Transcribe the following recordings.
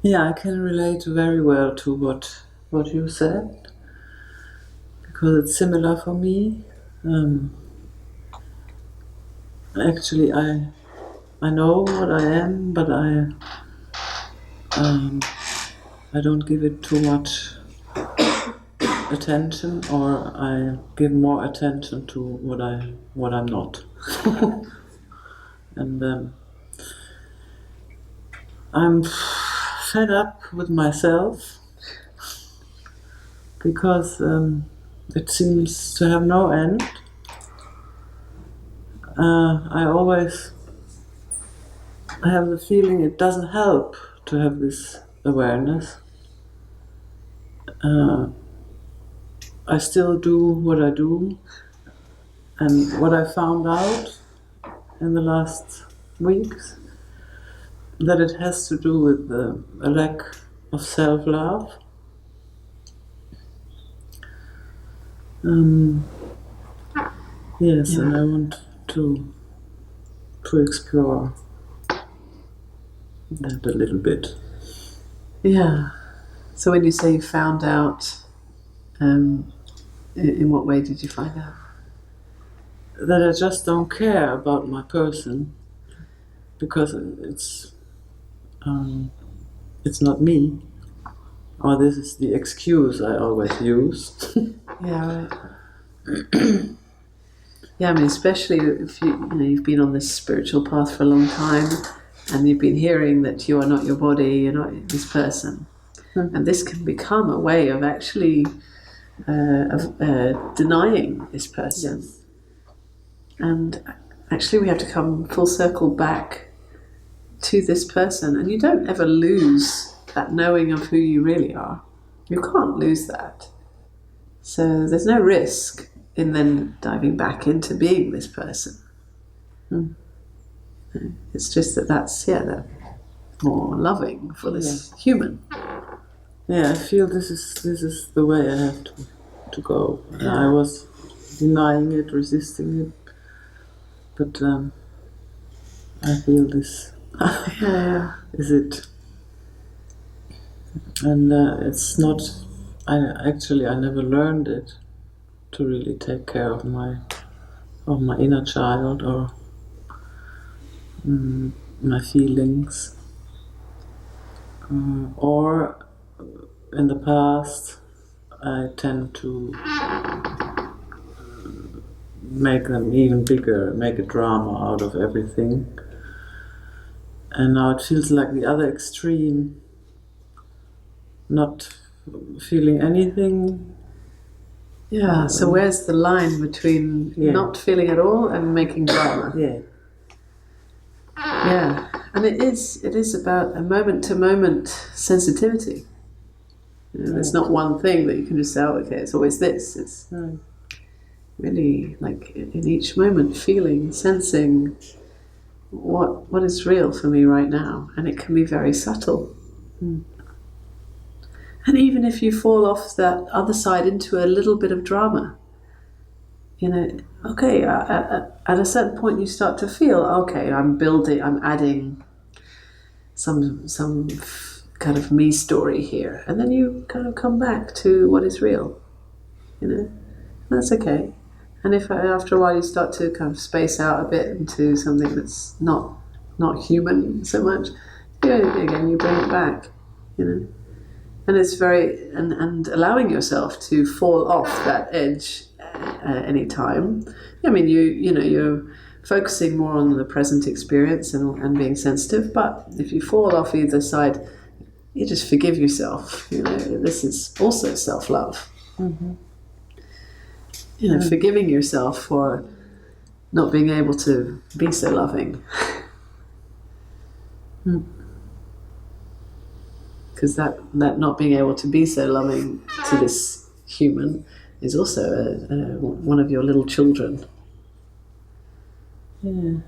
Yeah, I can relate very well to what you said because it's similar for me. Um, Actually, I know what I am, but um, I don't give it too much attention, or I give more attention to what I'm not. And I'm fed up with myself because it seems to have no end. I always have the feeling it doesn't help to have this awareness. I still do what I do, and what I found out in the last weeks, that it has to do with a lack of self-love. Yes, and I want to explore that a little bit. Yeah. So when you say you found out, in what way did you find out? That I just don't care about my person because it's not me. Or this is the excuse I always use. Yeah, right. Yeah, I mean, especially if you've been on this spiritual path for a long time, and you've been hearing that you are not your body, you're not this person, and this can become a way of actually denying this person. Yes. And actually, we have to come full circle back to this person, and you don't ever lose that knowing of who you really are. You can't lose that. So there's no risk in then diving back into being this person. It's just that's that more loving for this human. Yeah, I feel this is the way I have to go. I was denying it, resisting it, but I feel this is it, and it's not. I never learned it to really take care of my inner child or my feelings, or in the past I tend to make them even bigger, make a drama out of everything. And now it feels like the other extreme, not feeling anything. Yeah, so where's the line between not feeling at all and making drama? Yeah. Yeah, and it is about a moment-to-moment sensitivity. There's not one thing that you can just say, oh, okay, it's always this. It's really like in each moment feeling, sensing what is real for me right now, and it can be very subtle. And even if you fall off that other side into a little bit of drama, okay, at a certain point you start to feel, okay, I'm adding some kind of me story here, and then you kind of come back to what is real. That's okay. And if after a while you start to kind of space out a bit into something that's not human so much, again you bring it back, And it's very and allowing yourself to fall off that edge any time. I mean, you're focusing more on the present experience and being sensitive. But if you fall off either side, you just forgive yourself. This is also self-love. Forgiving yourself for not being able to be so loving. Because that not being able to be so loving to this human is also one of your little children. Yeah.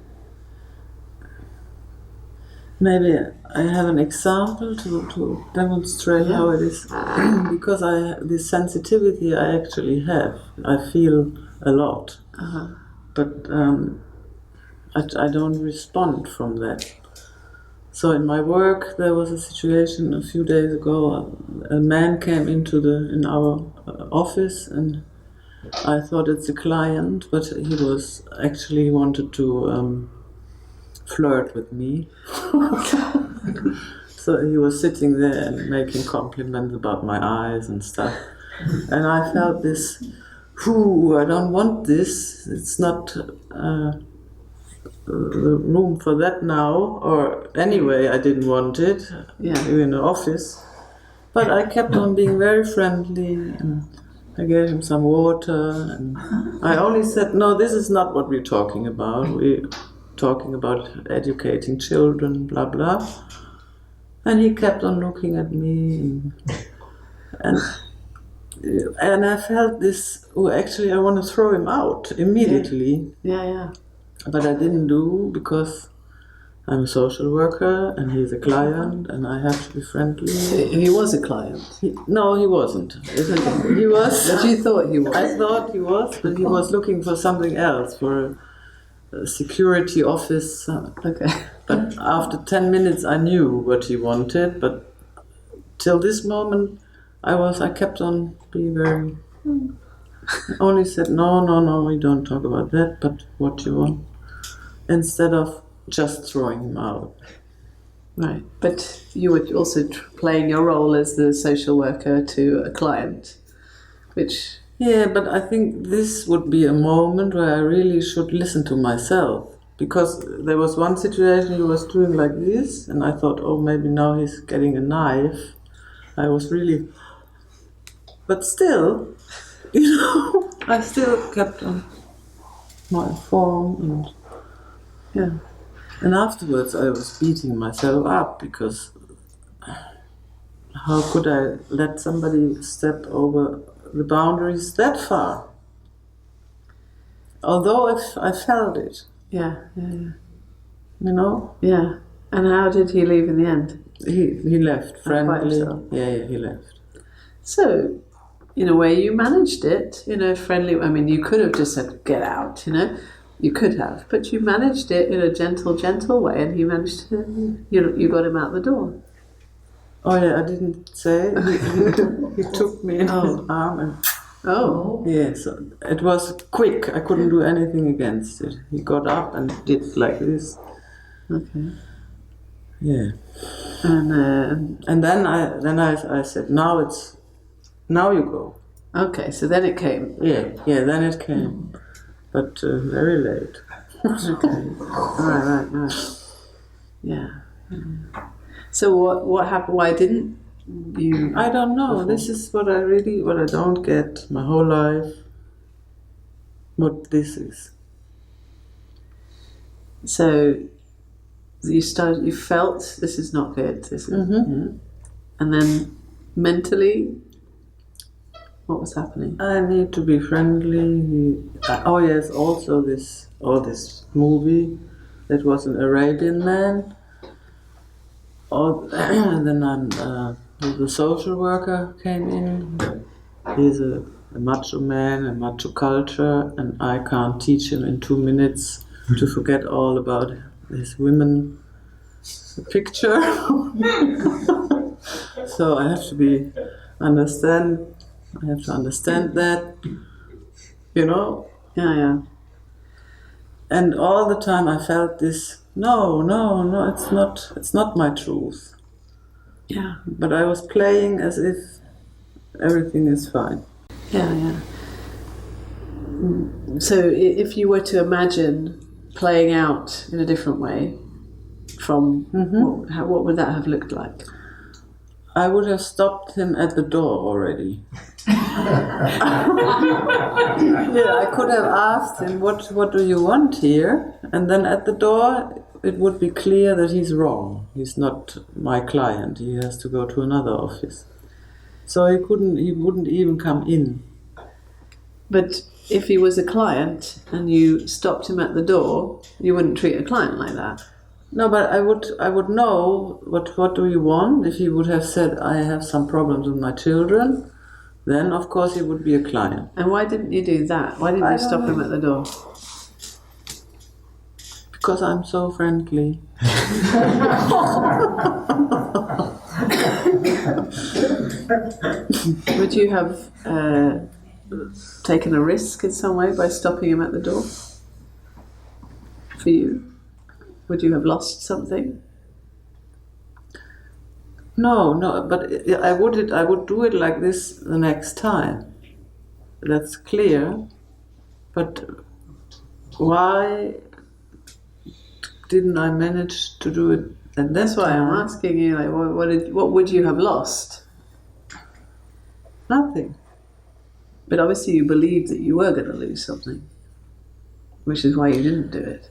Maybe I have an example to demonstrate how it is. Because this sensitivity I actually have. I feel a lot. But I don't respond from that. So in my work, there was a situation a few days ago. A man came in our office, and I thought it's a client, but he wanted to flirt with me. So he was sitting there and making compliments about my eyes and stuff. And I felt this, I don't want this. It's not the room for that now. Or anyway, I didn't want it in the office. But I kept on being very friendly, and I gave him some water. And I only said, no, this is not what we're talking about. We're talking about educating children, blah, blah. And he kept on looking at me, and I felt this, actually I want to throw him out immediately. Yeah. But I didn't do, because I'm a social worker and he's a client and I have to be friendly. He was a client? No, he wasn't. He was. But you thought he was? I thought he was, but he was looking for something else, for a security office. Okay. But after 10 minutes I knew what he wanted, but till this moment I kept on being very... only said, no, we don't talk about that, but what you want. Instead of just throwing him out. Right, but you were also playing your role as the social worker to a client, which... Yeah, but I think this would be a moment where I really should listen to myself. Because there was one situation he was doing like this, and I thought, maybe now he's getting a knife. I was really... But still, I still kept on my form, and... Yeah. And afterwards I was beating myself up, because how could I let somebody step over the boundaries that far? Although I felt it. Yeah. You know? Yeah. And how did he leave in the end? He left, friendly. Yeah, he left. So, in a way you managed it, friendly. I mean, you could have just said, get out, You could have, but you managed it in a gentle way, and you managed to, you got him out the door. Oh yeah, I didn't say. He took me in his arm and... Oh. Yeah, so it was quick. I couldn't do anything against it. He got up and did like this. Okay. Yeah. And then I said, now you go. Okay, so then it came. Yeah, then it came. But very late. Okay. Right. Yeah. So what happened? Why didn't you? I don't know. Before? This is what I don't get my whole life. What this is. So you felt this is not good. This is, and then mentally, what was happening? I need to be friendly. Yes, also this movie that was an Arabian man. And then the social worker came in. He's a macho man, a macho culture, and I can't teach him in 2 minutes to forget all about his women picture. So I have to understand that, Yeah. And all the time I felt this, no, it's not my truth. Yeah. But I was playing as if everything is fine. Yeah. So if you were to imagine playing out in a different way from what would that have looked like? I would have stopped him at the door already. I could have asked him, what do you want here? And then at the door, it would be clear that he's wrong. He's not my client. He has to go to another office. So he wouldn't even come in. But if he was a client and you stopped him at the door, you wouldn't treat a client like that. No, but I would know what do you want. If he would have said, I have some problems with my children, then of course he would be a client. And why didn't you do that? Why didn't you stop him at the door? Because I'm so friendly. Would you have taken a risk in some way by stopping him at the door? For you? Would you have lost something? No, but I would do it like this the next time. That's clear. But why didn't I manage to do it? And that's why I'm asking you. Like, what would you have lost? Nothing. But obviously, you believed that you were going to lose something, which is why you didn't do it.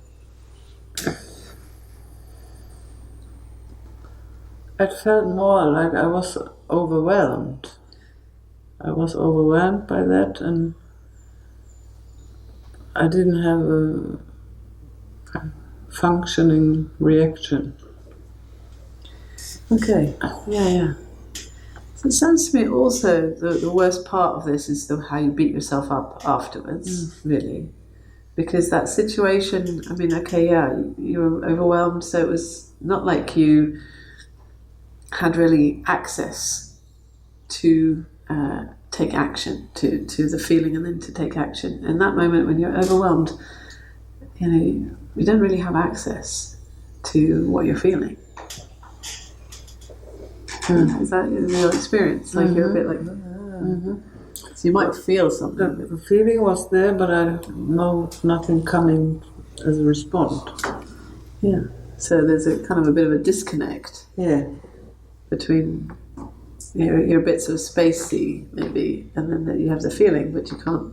It felt more like I was overwhelmed. I was overwhelmed by that, and I didn't have a functioning reaction. Okay. Yeah. So it sounds to me also the worst part of this is how you beat yourself up afterwards, really. Because that situation, I mean, okay, yeah, you were overwhelmed, so it was not like you had really access to take action, to the feeling and then to take action. In that moment when you're overwhelmed, you don't really have access to what you're feeling. Is that your experience? Like you're a bit like, so you might feel something. The feeling was there, but I know nothing coming as a response. Yeah. So there's a kind of a bit of a disconnect. Yeah. Between your bits of spacey maybe, and then you have the feeling, but you can't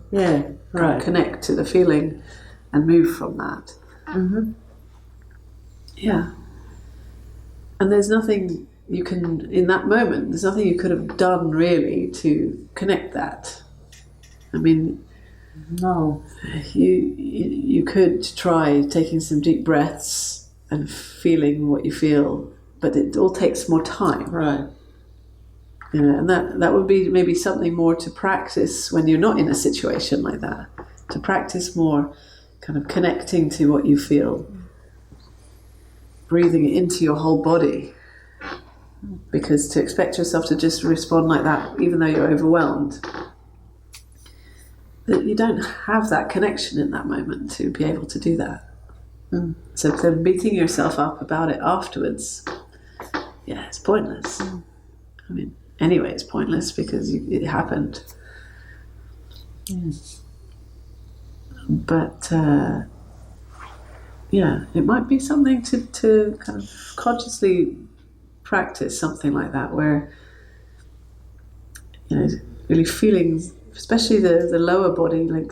connect to the feeling and move from that. Yeah. And there's nothing you can, in that moment, there's nothing you could have done really to connect that. I mean, no. You could try taking some deep breaths and feeling what you feel, but it all takes more time. Right. And that would be maybe something more to practice when you're not in a situation like that. To practice more kind of connecting to what you feel. Breathing it into your whole body. Because to expect yourself to just respond like that, even though you're overwhelmed, that you don't have that connection in that moment to be able to do that. So then beating yourself up about it afterwards, it's pointless. I mean, anyway, it's pointless because it happened. But it might be something to kind of consciously practice something like that, where really feeling, especially the lower body, like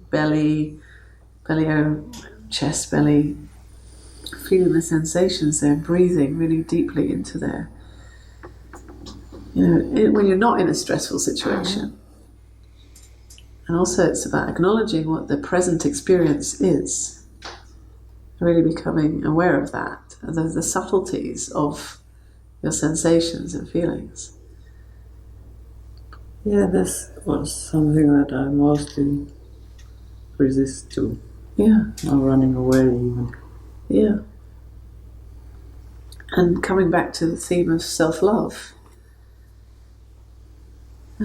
belly or chest, belly, feeling the sensations there, breathing really deeply into there. When you're not in a stressful situation. And also it's about acknowledging what the present experience is. Really becoming aware of that, the subtleties of your sensations and feelings. Yeah, this was something that I mostly resist to. Yeah. Or running away even. Yeah. And coming back to the theme of self-love. I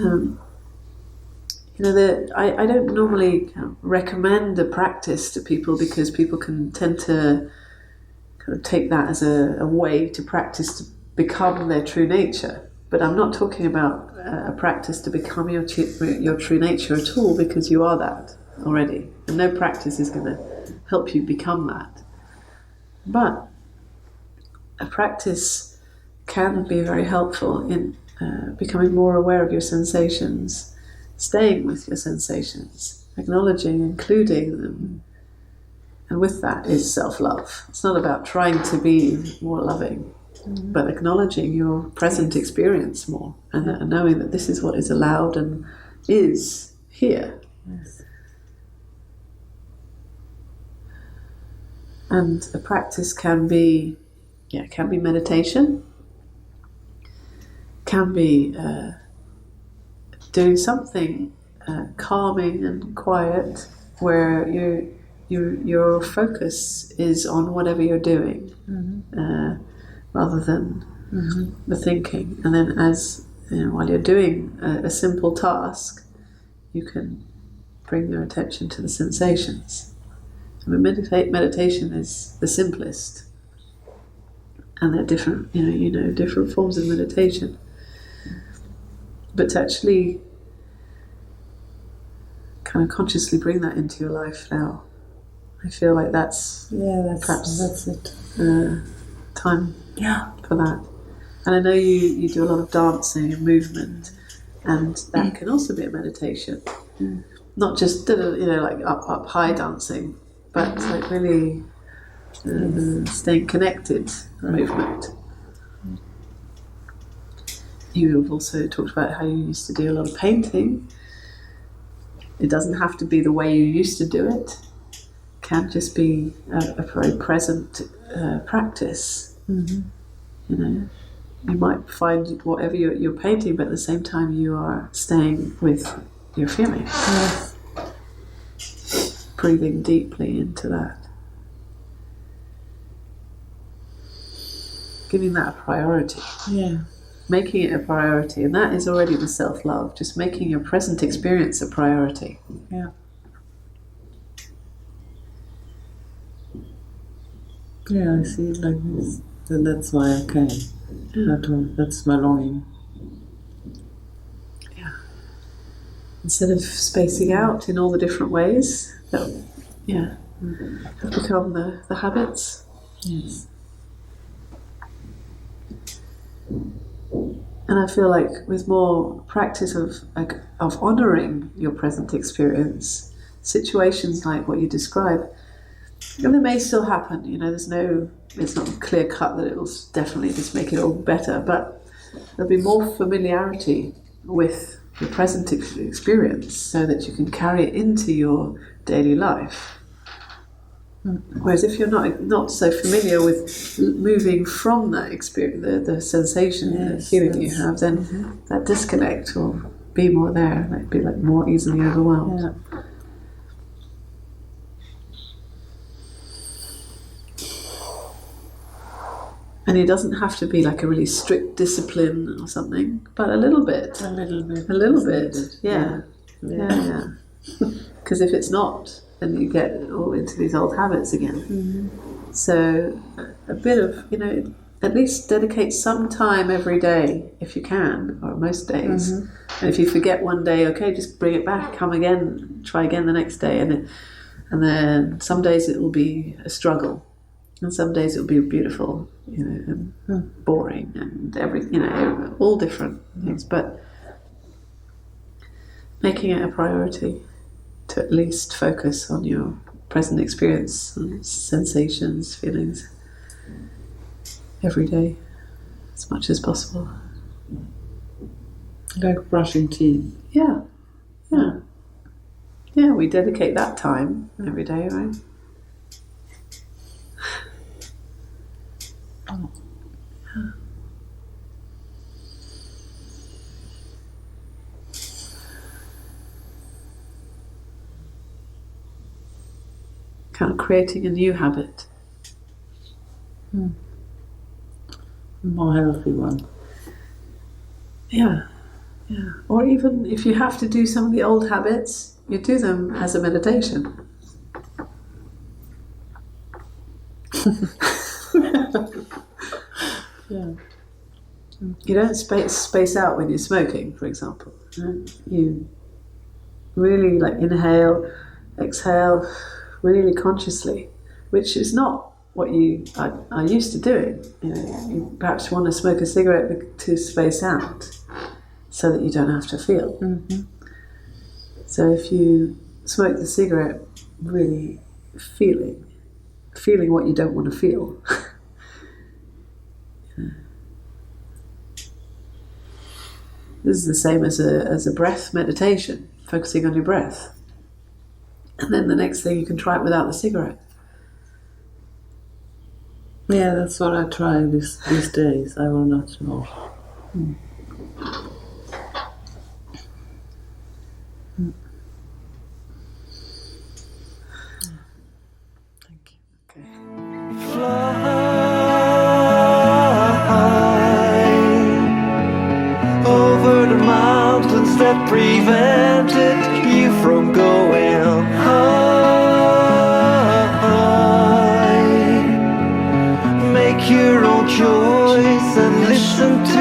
don't normally recommend a practice to people because people can tend to kind of take that as a way to practice to become their true nature. But I'm not talking about a practice to become your true nature at all, because you are that already. And no practice is going to help you become that. But a practice can be very helpful in becoming more aware of your sensations, staying with your sensations, acknowledging, including them. And with that is self-love. It's not about trying to be more loving, but acknowledging your present experience more and knowing that this is what is allowed and is here. Yes. And a practice can be meditation, can be doing something calming and quiet, where your focus is on whatever you're doing, rather than the thinking. And then, as while you're doing a simple task, you can bring your attention to the sensations. I mean, meditation is the simplest, and there are different, different forms of meditation. But to actually kind of consciously bring that into your life now, I feel like that's it. Time for that. And I know you do a lot of dancing and movement, and that can also be a meditation. Not just like up high dancing, but like really staying connected movement. You've also talked about how you used to do a lot of painting. It doesn't have to be the way you used to do it. It can just be a very present practice. You might find whatever you're painting, but at the same time you are staying with your feelings. Yes. Breathing deeply into that. Giving that a priority. Yeah. Making it a priority. And that is already the self-love. Just making your present experience a priority. Yeah. Yeah, I see it like this. And that's why I came. That's my longing. Yeah. Instead of spacing out in all the different ways that have become the habits. Yes. And I feel like with more practice of honouring your present experience, situations like what you describe, and they may still happen. It's not clear cut that it will definitely just make it all better, but there'll be more familiarity with your present experience, so that you can carry it into your daily life. Whereas if you're not so familiar with moving from that experience, the sensation, the feeling you have, then that disconnect will be more there, like be like more easily overwhelmed. Yeah. And it doesn't have to be like a really strict discipline or something, but a little bit. A little bit. A little bit. Yeah. Yeah. Because if it's not, then you get all into these old habits again. So a bit of, at least dedicate some time every day if you can, or most days. And if you forget one day, okay, just bring it back, come again, try again the next day. And then some days it will be a struggle. And some days it'll be beautiful, and boring, and all different things. But making it a priority to at least focus on your present experience, sensations, feelings, every day, as much as possible. Like brushing teeth. Yeah. We dedicate that time every day, right? Kind of creating a new habit. A more healthy one. Yeah. Or even if you have to do some of the old habits, you do them as a meditation. Yeah. You don't space out when you're smoking, for example. You really inhale, exhale, really consciously, which is not what you are used to doing. You perhaps want to smoke a cigarette to space out, so that you don't have to feel. So if you smoke the cigarette, really feeling what you don't want to feel. This is the same as a breath meditation, focusing on your breath. And then the next thing you can try it without the cigarette. Yeah, that's what I try these days. I will not smoke. prevented you from going high. Make your own choice and listen to